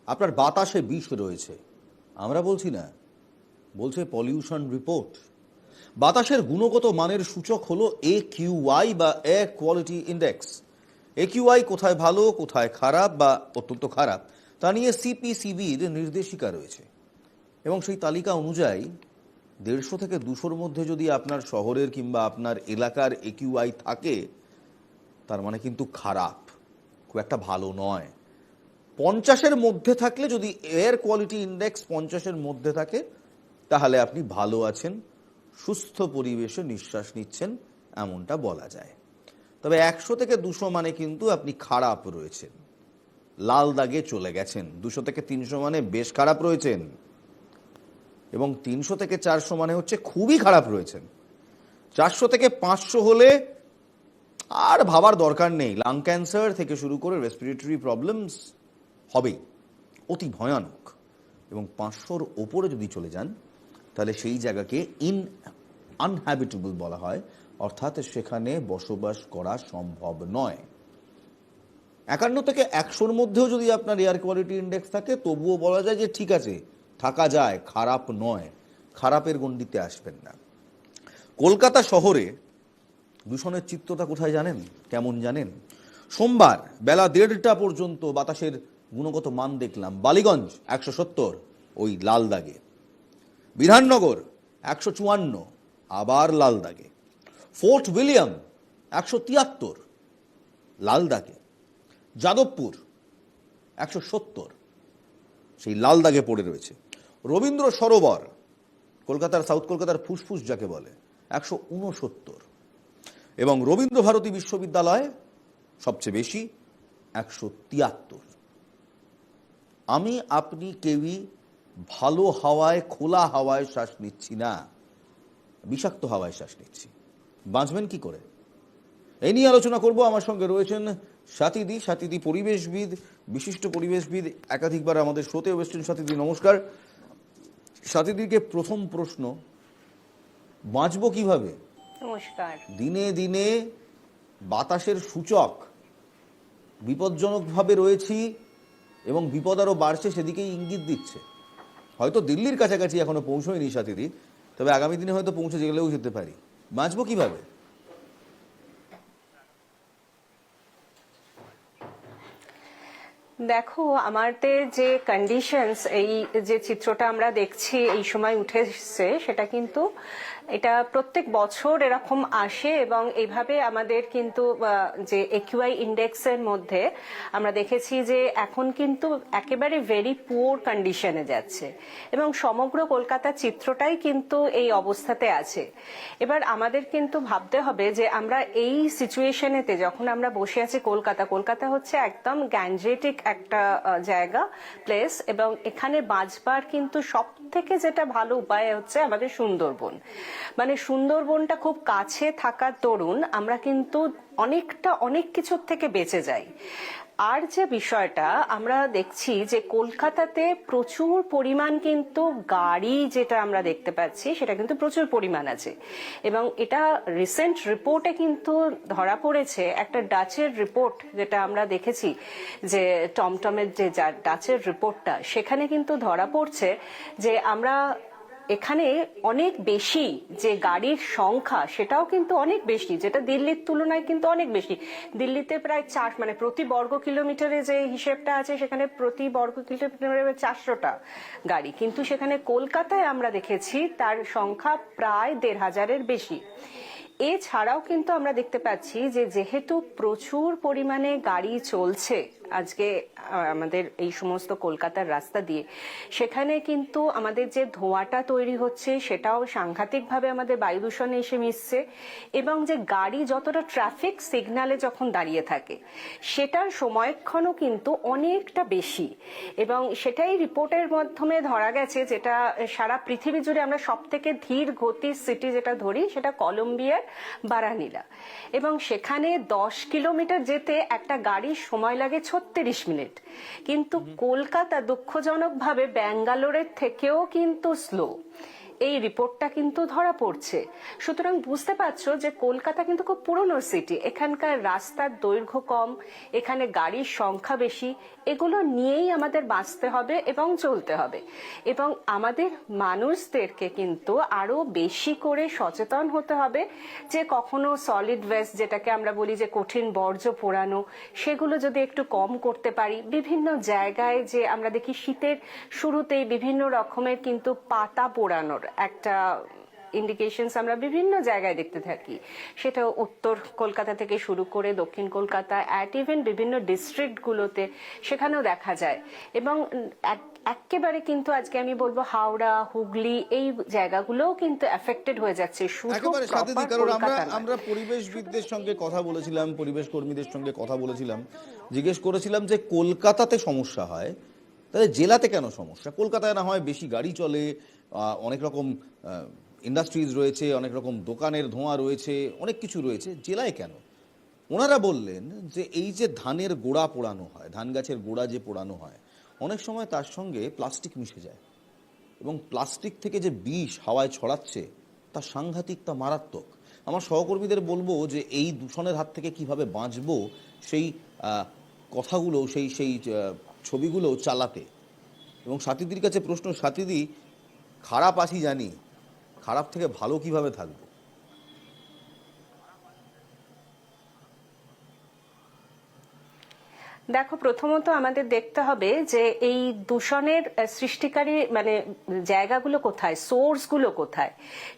আপনার বাতাসে বিষ রয়েছে, আমরা বলছি না, বলছে পলিউশন রিপোর্ট। বাতাসের গুণগত মানের সূচক হলো AQI বা এয়ার কোয়ালিটি ইন্ডেক্স। AQI কোথায় ভালো, কোথায় খারাপ বা অত্যন্ত খারাপ, তা নিয়ে CPCBর নির্দেশিকা রয়েছে। এবং সেই তালিকা অনুযায়ী 150 থেকে 200-র মধ্যে যদি আপনার শহরের কিংবা আপনার এলাকার AQI থাকে, তার মানে কিন্তু খারাপ, খুব একটা ভালো নয়। 50-এর মধ্যে থাকলে, যদি এয়ার কোয়ালিটি ইন্ডেক্স 50-এর মধ্যে থাকে, তাহলে আপনি ভালো আছেন, সুস্থ পরিবেশে নিঃশ্বাস নিচ্ছেন, এমনটা বলা যায়। তবে 100 থেকে 200 মানে কিন্তু আপনি খারাপ রয়েছেন, লাল দাগে চলে গেছেন। 200 থেকে 300 মানে বেশ খারাপ রয়েছেন, এবং 300 থেকে 400 মানে হচ্ছে খুবই খারাপ রয়েছেন। 400 থেকে 500 হলে আর ভাবার দরকার নেই, লাং ক্যান্সার থেকে শুরু করে রেসপিরেটরি প্রবলেমস হবেই, অতি ভয়ানক। এবং 500-র ওপরে যদি চলে যান, তাহলে সেই জায়গাকে আনহ্যাবিটেবল বলা হয়, অর্থাৎ সেখানে বসবাস করা সম্ভব নয়। 51 থেকে 100-র মধ্যেও যদি আপনার এয়ার কোয়ালিটি ইন্ডেক্স থাকে, তবুও বলা যায় যে ঠিক আছে, থাকা যায়, খারাপ নয়, খারাপের গণ্ডিতে আসবেন না। কলকাতা শহরে দূষণের চিত্রটা কোথায় জানেন, কেমন জানেন? সোমবার বেলা 1:30টা পর্যন্ত বাতাসের গুণগত মান দেখলাম। বালিগঞ্জ 170, ওই লাল দাগে। বিধাননগর 154, আবার লাল দাগে। ফোর্ট উইলিয়াম 173, লাল দাগে। যাদবপুর 170, সেই লাল দাগে পড়ে রয়েছে। রবীন্দ্র সরোবর, কলকাতার, সাউথ কলকাতার ফুসফুস যাকে বলে, 169। এবং রবীন্দ্র ভারতী বিশ্ববিদ্যালয় সবচেয়ে বেশি, 173। আমি আপনি কেউই ভালো হাওয়ায়, খোলা হাওয়ায় শ্বাস নিচ্ছি না, বিষাক্ত হাওয়ায় শ্বাস নিচ্ছি। বাঁচবেন কি করে? এই নিয়ে আলোচনা করব। আমার সঙ্গে রয়েছেন স্বাতীদি পরিবেশবিদ, বিশিষ্ট পরিবেশবিদ, একাধিকবার আমাদের শোতে এসেছেন। স্বাতীদি নমস্কার। স্বাতীদিকে প্রথম প্রশ্ন, বাঁচবো কিভাবে? নমস্কার। দিনে দিনে বাতাসের সূচক বিপজ্জনকভাবে রয়েছি, এবং বিপদ আরও বাড়ছে, সেদিকেই ইঙ্গিত দিচ্ছে। হয়তো দিল্লির কাছাকাছি এখনো পৌঁছয়নি স্বাতীদি, তবে আগামী দিনে হয়তো পৌঁছে গেলেও যেতে পারি। বাঁচবো কিভাবে? দেখো, আমাদের যে কন্ডিশনস, এই যে চিত্রটা আমরা দেখছি এই সময় উঠে এসছে, সেটা কিন্তু এটা প্রত্যেক বছর এরকম আসে, এবং এইভাবে আমাদের কিন্তু যে একিউআই ইন্ডেক্সের মধ্যে আমরা দেখেছি যে এখন কিন্তু একেবারে ভেরি পুয়ার কন্ডিশনে যাচ্ছে, এবং সমগ্র কলকাতার চিত্রটাই কিন্তু এই অবস্থাতে আছে। এবার আমাদের কিন্তু ভাবতে হবে যে আমরা এই সিচুয়েশনেতে যখন আমরা বসে আছি, কলকাতা হচ্ছে একদম গ্যাঞ্জেটিক একটা জায়গা, প্লেস, এবং এখানে বাঁচবার কিন্তু সব থেকে যেটা ভালো উপায় হচ্ছে আমাদের সুন্দরবন। মানে সুন্দরবনটা খুব কাছে থাকার দরুন আমরা কিন্তু অনেক কিছুর থেকে বেঁচে যাই। আর যে বিষয়টা আমরা দেখছি যে কলকাতাতে প্রচুর পরিমাণ কিন্তু গাড়ি, যেটা আমরা দেখতে পাচ্ছি সেটা কিন্তু প্রচুর পরিমাণ আছে, এবং এটা রিসেন্ট রিপোর্টে কিন্তু ধরা পড়েছে, একটা ডাচের রিপোর্ট যেটা আমরা দেখেছি, যে টমটমের যে ডাচের রিপোর্টটা, সেখানে কিন্তু ধরা পড়ছে যে আমরা এখানে অনেক বেশি যে গাড়ির সংখ্যা, সেটাও কিন্তু অনেক বেশি, যেটা দিল্লির তুলনায় কিন্তু অনেক বেশি। দিল্লিতে প্রায় 4, মানে প্রতি বর্গ কিলোমিটারে যে হিসেবটা আছে, সেখানে প্রতি বর্গ কিলোমিটারে 400টা গাড়ি, কিন্তু সেখানে কলকাতায় আমরা দেখেছি তার সংখ্যা প্রায় 1,500-এর বেশি। এছাড়াও কিন্তু আমরা দেখতে পাচ্ছি যে যেহেতু প্রচুর পরিমাণে গাড়ি চলছে আজকে আমাদের এই সমস্ত কলকাতার রাস্তা দিয়ে, সেখানে কিন্তু আমাদের যে ধোঁয়াটা তৈরি হচ্ছে সেটাও সাংঘাতিকভাবে আমাদের বায়ু দূষণে এসে মিশছে, এবং যে গাড়ি যতটা ট্রাফিক সিগন্যালে যখন দাঁড়িয়ে থাকে, সেটার সময়ক্ষণও কিন্তু অনেকটা বেশি, এবং সেটাই রিপোর্টের মাধ্যমে ধরা গেছে, যেটা সারা পৃথিবী জুড়ে আমরা সব থেকে ধীর গতির সিটি যেটা ধরি, সেটা কলম্বিয়ার বারানিলা, এবং সেখানে 10 কিলোমিটার যেতে একটা গাড়ির সময় লাগে 36 মিনিট। কিন্তু কলকাতা দুঃখজনকভাবে ব্যাঙ্গালোরের থেকেও কিন্তু স্লো, এই রিপোর্টটা কিন্তু ধরা পড়ছে। সুতরাং বুঝতে পারছো যে কলকাতা কিন্তু খুব পুরনো সিটি, এখানকার রাস্তার দৈর্ঘ্য কম, এখানে গাড়ির সংখ্যা বেশি, এগুলো নিয়েই আমাদের বাঁচতে হবে এবং চলতে হবে। এবং আমাদের মানুষদেরকে কিন্তু আরো বেশি করে সচেতন হতে হবে যে কখনো সলিড ওয়েস্ট, যেটাকে আমরা বলি যে কঠিন বর্জ্য পোড়ানো, সেগুলো যদি একটু কম করতে পারি। বিভিন্ন জায়গায় যে আমরা দেখি শীতের শুরুতেই বিভিন্ন রকমের কিন্তু পাতা পোড়ানোর একটা ইন্ডিকেশনস আমরা বিভিন্ন জায়গায় দেখতে থাকি, সেটা উত্তর কলকাতা থেকে শুরু করে দক্ষিণ কলকাতা, অ্যাট ইভেন বিভিন্ন ডিস্ট্রিক্টগুলোতে সেখানেও দেখা যায়। এবং একেবারে কিন্তু আজকে আমি বলবো হাওড়া, হুগলি, এই জায়গাগুলোও কিন্তু এফেক্টেড হয়ে যাচ্ছে, শুধু একেবারে সাথে দিই, কারণ কলকাতা নয়। আমরা পরিবেশবিদদের সঙ্গে কথা বলেছিলাম, পরিবেশ কর্মীদের সঙ্গে কথা বলেছিলাম, জিজ্ঞেস করেছিলাম যে কলকাতাতে সমস্যা হয় তাহলে জেলাতে কেন সমস্যা? কলকাতায় না হয় বেশি গাড়ি চলে, অনেক রকম ইন্ডাস্ট্রিজ রয়েছে, অনেক রকম দোকানের ধোঁয়া রয়েছে, অনেক কিছু রয়েছে, জেলায় কেন? ওনারা বললেন যে এই যে ধানের গোড়া পোড়ানো হয়, ধান গাছের গোড়া যে পোড়ানো হয়, অনেক সময় তার সঙ্গে প্লাস্টিক মিশে যায়, এবং প্লাস্টিক থেকে যে বিষ হাওয়ায় ছড়াচ্ছে তা সাংঘাতিক, তা মারাত্মক। আমার সহকর্মীদের বলবো যে এই দূষণের হাত থেকে কিভাবে বাঁচবো সেই কথাগুলো, সেই ছবিগুলো চালাতে। এবং সাথীদির কাছে প্রশ্ন, সাথীদি, খারাপ আছি জানি, খারাপ থেকে ভালো কিভাবে থাকবো? দেখো, প্রথমত আমাদের দেখতে হবে যে এই দূষণের সৃষ্টিকারী মানে জায়গাগুলো কোথায়, সোর্সগুলো কোথায়,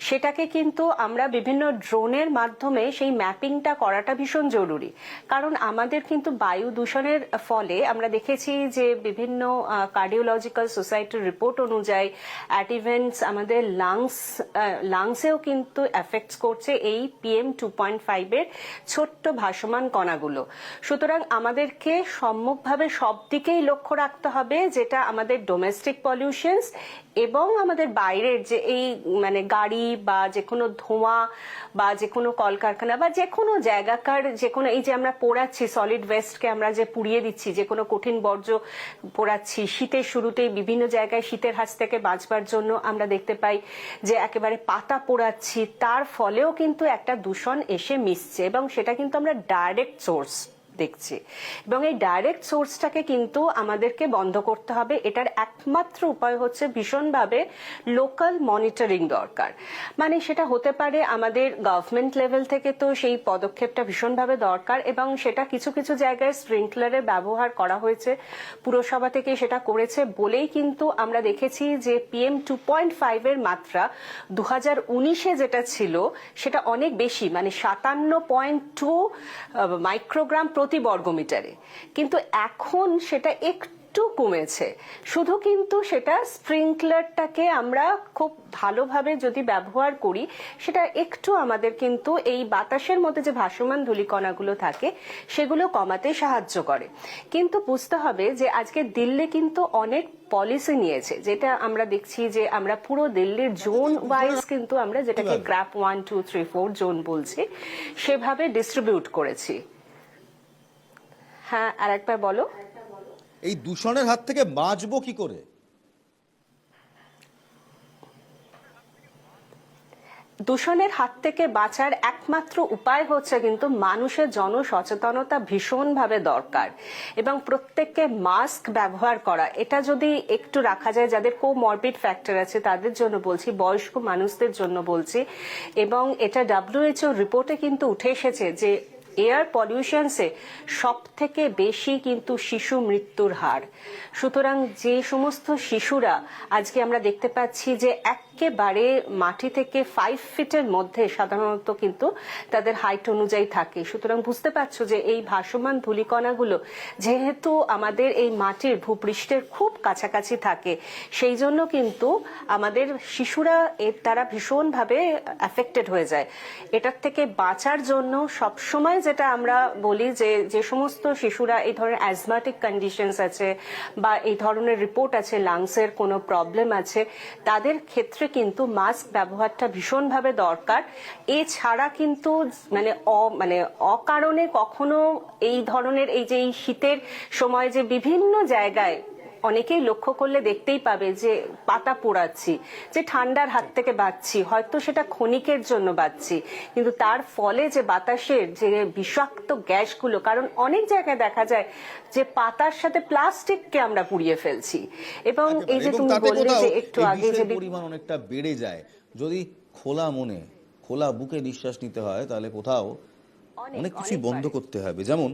সেটাকে কিন্তু আমরা বিভিন্ন ড্রোনের মাধ্যমে সেই ম্যাপিংটা করাটা ভীষণ জরুরি। কারণ আমাদের কিন্তু বায়ু দূষণের ফলে আমরা দেখেছি যে বিভিন্ন কার্ডিওলজিক্যাল সোসাইটির রিপোর্ট অনুযায়ী অ্যাট ইভেন্টস আমাদের লাংসেও কিন্তু এফেক্টস করছে এই PM 2.5 এর ছোট্ট ভাসমান কণাগুলো। সুতরাং আমাদেরকে সম্মুখভাবে সব দিকেই লক্ষ্য রাখতে হবে, যেটা আমাদের ডোমেস্টিক পলিউশনস এবং আমাদের বাইরের যে এই মানে গাড়ি বা যে কোনো ধোঁয়া বা যে কোনো কলকারখানা বা যে কোনো জায়গাকার যে কোনো, এই যে আমরা পোড়াচ্ছি সলিড ওয়েস্টকে, আমরা যে পুড়িয়ে দিচ্ছি, যে কোনো কঠিন বর্জ্য পোড়াচ্ছি, শীতের শুরুতেই বিভিন্ন জায়গায় শীতের হাত থেকে বাঁচবার জন্য আমরা দেখতে পাই যে একেবারে পাতা পোড়াচ্ছি, তার ফলেও কিন্তু একটা দূষণ এসে মিশছে, এবং সেটা কিন্তু আমরা ডাইরেক্ট সোর্স দেখছি। এবং এই ডাইরেক্ট সোর্সটাকে কিন্তু আমাদেরকে বন্ধ করতে হবে। এটার একমাত্র উপায় হচ্ছে ভীষণভাবে লোকাল মনিটরিং দরকার। মানে সেটা হতে পারে আমাদের গভর্নমেন্ট লেভেল থেকে, তো সেই পদক্ষেপটা ভীষণভাবে দরকার, এবং সেটা কিছু কিছু জায়গায় স্প্রিংকলারের ব্যবহার করা হয়েছে, পুরসভা থেকে সেটা করেছে বলেই কিন্তু আমরা দেখেছি যে PM 2.5 এর মাত্রা 2019-এ যেটা ছিল সেটা অনেক বেশি, মানে 57.2 মাইক্রোগ্রাম প্রতি বর্গমিটারে, কিন্তু এখন সেটা একটু কমেছে। শুধু কিন্তু সেটা স্প্রিংকলারটাকে আমরা খুব ভালোভাবে যদি ব্যবহার করি, সেটা একটু আমাদের কিন্তু এই বাতাসের মধ্যে যে ভাসমান ধূলিকণাগুলো থাকে সেগুলো কমাতে সাহায্য করে। কিন্তু বুঝতে হবে যে আজকে দিল্লি কিন্তু অনেক পলিসি নিয়েছে, যেটা আমরা দেখছি যে আমরা পুরো দিল্লির জোন ওয়াইজ কিন্তু আমরা যেটাকে গ্রাফ 1, 2, 3, 4 জোন বলছি, সেভাবে ডিস্ট্রিবিউট করেছি। হ্যাঁ, আর একবার বলো। এই দূষণের হাত থেকে বাঁচবো কি করে? দূষণের হাত থেকে বাঁচার একমাত্র উপায় হচ্ছে কিন্তু মানুষের জনসচেতনতা ভীষণভাবে দরকার, এবং প্রত্যেককে মাস্ক ব্যবহার করা, এটা যদি একটু রাখা যায়, যাদের কোমরবিড ফ্যাক্টর আছে তাদের জন্য বলছি, বয়স্ক মানুষদের জন্য বলছি। এবং এটা WHO রিপোর্টে কিন্তু উঠে এসেছে যে এয়ার পলিউশনসে সব থেকে বেশি কিন্তু শিশু মৃত্যুর হার। সুতরাং যে সমস্ত শিশুরা আজকে আমরা দেখতে পাচ্ছি যে একেবারে মাটি থেকে 5 ফিটের মধ্যে সাধারণত কিন্তু তাদের হাইট অনুযায়ী থাকে, সুতরাং বুঝতে পারছো যে এই ভাসমান ধূলিকণাগুলো যেহেতু আমাদের এই মাটির ভূপৃষ্ঠের খুব কাছাকাছি থাকে, সেই জন্য কিন্তু আমাদের শিশুরা এর দ্বারা ভীষণভাবে অ্যাফেক্টেড হয়ে যায়। এটার থেকে বাঁচার জন্য সবসময় যেটা আমরা বলি যে যে সমস্ত শিশুরা এই ধরনের অ্যাজমাটিক কন্ডিশনস আছে বা এই ধরনের রিপোর্ট আছে লাংসের কোনো প্রবলেম আছে, তাদের ক্ষেত্রে কিন্তু মাস্ক ব্যবহারটা ভীষণভাবে দরকার। এছাড়া কিন্তু মানে অকারণে কখনো এই ধরনের এই যে এই শীতের সময় যে বিভিন্ন জায়গায় অনেকেই লক্ষ্য করলে দেখতেই পাবে যে পাতা পোড়াচ্ছি, যে ঠান্ডার হাত থেকে বাঁচছি, হয়তো সেটা ক্ষণিকের জন্য বাঁচছি, কিন্তু তার ফলে যে বাতাসের যে বিষাক্ত গ্যাসগুলো, কারণ অনেক জায়গায় দেখা যায় যে পাতার সাথে প্লাস্টিককে আমরা পুড়িয়ে ফেলছি। এবং এই যে এবং তুমি তাতে বললে কোথাও যে একটু এই আগে যে বিষের পরিমাণ অনেকটা বেড়ে যায়। যদি খোলা মনে খোলা বুকে নিঃশ্বাস নিতে হয়, তাহলে কোথাও অনেক কিছুই বন্ধ করতে হবে। যেমন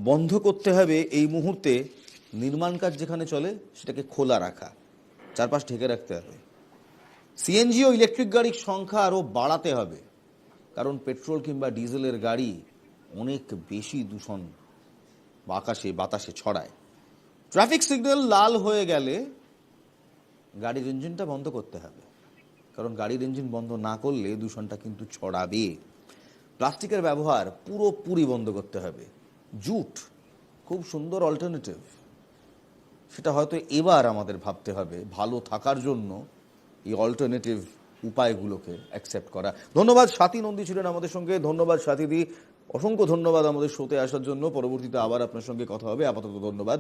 বন্ধ করতে হবে এই মুহূর্তে নির্মাণ কাজ যেখানে চলে সেটাকে খোলা রাখা, চারপাশ ঢেকে রাখতে হবে। সিএনজি ও ইলেকট্রিক গাড়ির সংখ্যা আরও বাড়াতে হবে, কারণ পেট্রোল কিংবা ডিজেলের গাড়ি অনেক বেশি দূষণ আকাশে বাতাসে ছড়ায়। ট্রাফিক সিগন্যাল লাল হয়ে গেলে গাড়ির ইঞ্জিনটা বন্ধ করতে হবে, কারণ গাড়ির ইঞ্জিন বন্ধ না করলে দূষণটা কিন্তু ছড়াবে। প্লাস্টিকের ব্যবহার পুরোপুরি বন্ধ করতে হবে। জুট খুব সুন্দর অল্টারনেটিভ, সেটা হয়তো এবার আমাদের ভাবতে হবে ভালো থাকার জন্য এই অল্টারনেটিভ উপায়গুলোকে অ্যাকসেপ্ট করা। ধন্যবাদ, স্বাতী নন্দী ছিলেন আমাদের সঙ্গে। ধন্যবাদ স্বাতীদি, অসংখ্য ধন্যবাদ আমাদের শোতে আসার জন্য। পরবর্তীতে আবার আপনার সঙ্গে কথা হবে। আপাতত ধন্যবাদ।